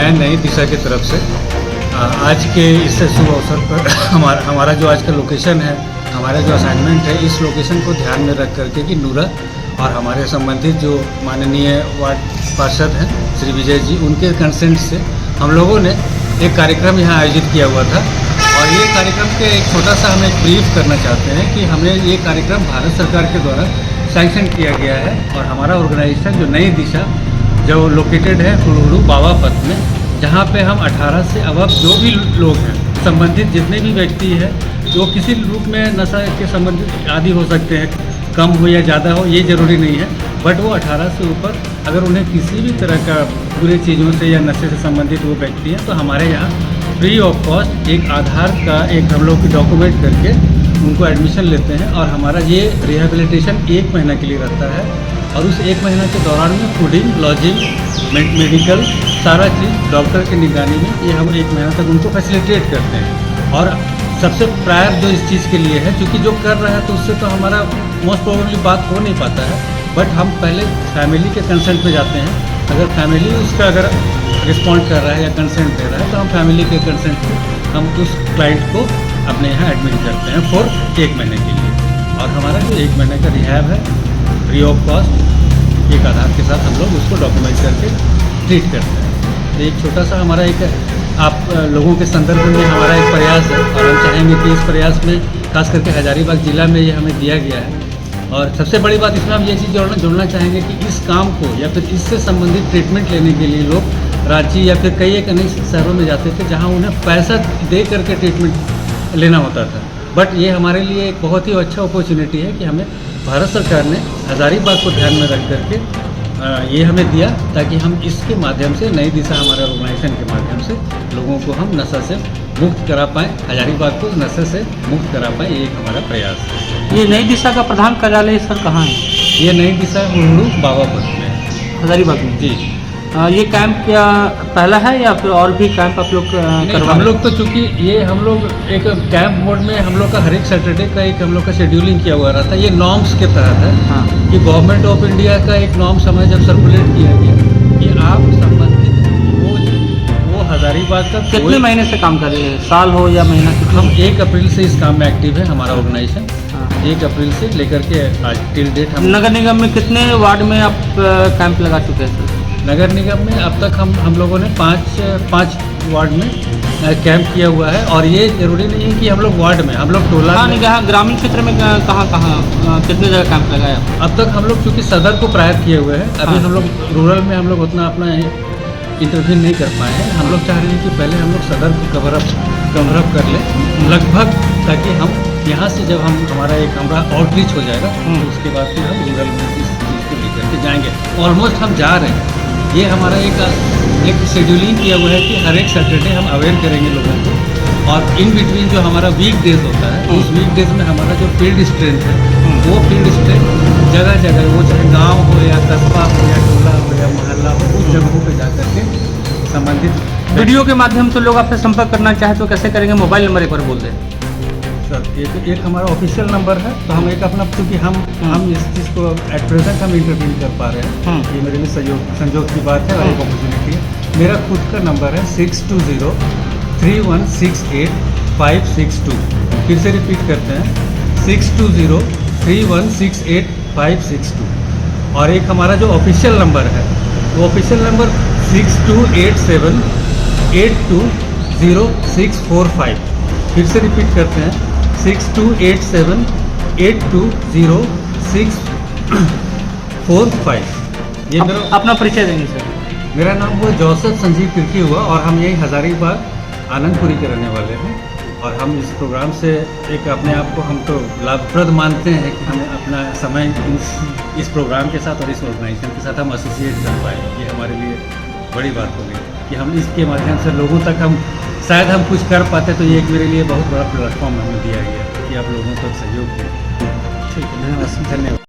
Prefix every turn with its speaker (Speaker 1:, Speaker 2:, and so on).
Speaker 1: मैं नई दिशा की तरफ से आज के इस शुभ अवसर पर हमारा जो आज का लोकेशन है, हमारा जो असाइनमेंट है, इस लोकेशन को ध्यान में रख करके कि नूरा और हमारे संबंधित जो माननीय वार्ड पार्षद हैं श्री विजय जी, उनके कंसेंट से हम लोगों ने एक कार्यक्रम यहाँ आयोजित किया हुआ था। और ये कार्यक्रम के एक छोटा सा हम एक ब्रीफ करना चाहते हैं कि हमें ये कार्यक्रम भारत सरकार के द्वारा सैंक्शन किया गया है। और हमारा ऑर्गेनाइजेशन जो नई दिशा जो लोकेटेड है हुड़ुहु बावापत में, जहाँ पे हम 18 से अब जो भी लोग हैं, संबंधित जितने भी व्यक्ति हैं जो किसी रूप में नशा के संबंधित आदि हो सकते हैं, कम हो या ज़्यादा हो ये ज़रूरी नहीं है, बट वो 18 से ऊपर अगर उन्हें किसी भी तरह का बुरे चीज़ों से या नशे से संबंधित वो व्यक्ति हैं तो हमारे यहाँ फ्री ऑफ कॉस्ट एक आधार का एक हम लोग डॉक्यूमेंट करके उनको एडमिशन लेते हैं। और हमारा ये रिहेबिलिटेशन 1 महीना के लिए रहता है। और उस 1 महीना के दौरान में फूडिंग, लॉजिंग, मेडिकल सारा चीज़ डॉक्टर की निगरानी में ये हम 1 महीना तक उनको फैसिलिटेट करते हैं। और सबसे प्रायर जो इस चीज़ के लिए है, क्योंकि जो कर रहा है तो उससे तो हमारा मोस्ट प्रोबेबली बात हो नहीं पाता है, बट हम पहले फैमिली के कंसेंट पे जाते हैं। अगर फैमिली उसका अगर रिस्पॉन्ड कर रहा है या कंसेंट दे रहा है तो हम फैमिली के कंसेंट पे हम उस क्लाइंट को अपने यहाँ एडमिट करते हैं फॉर 1 महीने के लिए। और हमारा जो 1 महीने का रिहैब है फ्री ऑफ कॉस्ट एक आधार के साथ हम लोग उसको डॉक्यूमेंट करके ट्रीट करते हैं। तो एक छोटा सा हमारा एक आप लोगों के संदर्भ में हमारा एक प्रयास है और हम चाहेंगे कि इस प्रयास में खास करके हजारीबाग ज़िला में ये हमें दिया गया है। और सबसे बड़ी बात इसमें हम ये चीज़ जोड़ना चाहेंगे कि इस काम को या फिर इससे संबंधित ट्रीटमेंट लेने के लिए लोग रांची या फिर कई एक अन्य शहरों में जाते थे जहाँ उन्हें पैसा दे करके ट्रीटमेंट लेना होता था। बट ये हमारे लिए एक बहुत ही अच्छा अपॉर्चुनिटी है कि हमें भारत सरकार ने हजारीबाग को ध्यान में रख करके ये हमें दिया, ताकि हम इसके माध्यम से नई दिशा हमारे ऑर्गेनाइजेशन के माध्यम से लोगों को हम नशा से मुक्त करा पाएँ, हजारीबाग को नशे से मुक्त करा पाएँ। ये एक हमारा प्रयास है।
Speaker 2: ये नई दिशा का प्रधान कार्यालय सर कहाँ है?
Speaker 1: ये नई दिशा हुड़ुहु बावापत में है,
Speaker 2: हजारीबाग में।
Speaker 1: जी।
Speaker 2: ये कैंप क्या पहला है या फिर और भी कैंप आप लोग करवा?
Speaker 1: हम लोग तो चूँकि ये हम लोग एक कैंप मोड में हम लोग का हर एक सैटरडे का एक हम लोग का शेड्यूलिंग किया हुआ रहता है। ये नॉर्म्स के तहत है।
Speaker 2: हाँ।
Speaker 1: कि गवर्नमेंट ऑफ इंडिया का एक नॉर्म्स हमें जब सर्कुलेट किया गया कि आप संबंधित वो हजारीबाग का
Speaker 2: कितने महीने से काम कर रहे हैं, साल हो या महीना?
Speaker 1: हम 1 अप्रैल से इस काम में एक्टिव है हमारा ऑर्गेनाइजेशन। 1 अप्रैल से लेकर के आज टिल डेट हम
Speaker 2: नगर निगम में कितने वार्ड में आप कैंप लगा चुके हैं सर?
Speaker 1: नगर निगम में अब तक हम लोगों ने 5 वार्ड में कैंप किया हुआ है। और ये जरूरी नहीं है कि हम लोग वार्ड में, हम लोग टोला
Speaker 2: हाँ, नहीं, ग्रामीण क्षेत्र में कहाँ कितने जगह कैंप लगाया?
Speaker 1: अब तक हम लोग चूँकि सदर को प्रायर किए हुए हैं, अभी हम लोग रूरल में हम लोग उतना अपना इंटरव्यू नहीं कर पाए हैं। हम लोग चाह रहे हैं कि पहले हम लोग सदर को कवर अप कर लें लगभग, ताकि हम यहाँ से जब हमारा आउटरीच हो जाएगा तो उसके बाद फिर हम रूरल में इस चीज़ को लेकर के जाएंगे। ऑलमोस्ट हम जा रहे हैं। ये हमारा एक शेड्यूलिंग किया हुआ है कि हर एक सैटरडे हम अवेयर करेंगे लोगों को। और इन बिटवीन जो हमारा वीक डेज होता है, उस वीक डेज में हमारा जो फील्ड स्ट्रेंथ है वो फील्ड स्ट्रेंथ जगह जगह, वो चाहे गांव हो या कस्बा हो या टोला हो या मोहल्ला हो, उस जगहों पे जा करके संबंधित
Speaker 2: वीडियो के माध्यम से लोग आपसे संपर्क करना चाहे तो कैसे करेंगे? मोबाइल नंबर एक बार बोल दें
Speaker 1: सर। एक हमारा ऑफिशियल नंबर है, तो हम एक अपना, क्योंकि हम इस चीज़ को एट प्रेजेंट हम इंटरव्यू कर पा रहे हैं, ये मेरे लिए संयोग की बात है और एक अपॉर्चुनिटी है। मेरा खुद का नंबर है 6203168562। फिर से रिपीट करते हैं 6203168562। और एक हमारा जो ऑफिशियल नंबर है वो ऑफिशियल नंबर 6287820645। फिर से रिपीट करते हैं 6287820645। ये मेरा
Speaker 2: अपना परिचय देंगे सर।
Speaker 1: मेरा नाम हुआ जोसेफ संजीव तिर्की हुआ और हम यही हजारीबाग आनंदपुरी के रहने वाले हैं। और हम इस प्रोग्राम से एक अपने आप को हम तो लाभप्रद मानते हैं कि हमें अपना समय इस प्रोग्राम के साथ और इस ऑर्गेनाइजेशन के साथ हम एसोसिएट कर पाए। ये हमारे लिए बड़ी बात होगी कि हम इसके माध्यम से लोगों तक हम शायद हम कुछ कर पाते, तो ये एक मेरे लिए बहुत बड़ा प्लेटफॉर्म हमें दिया गया कि आप लोगों तक सहयोग दें। ठीक है, धन्यवाद।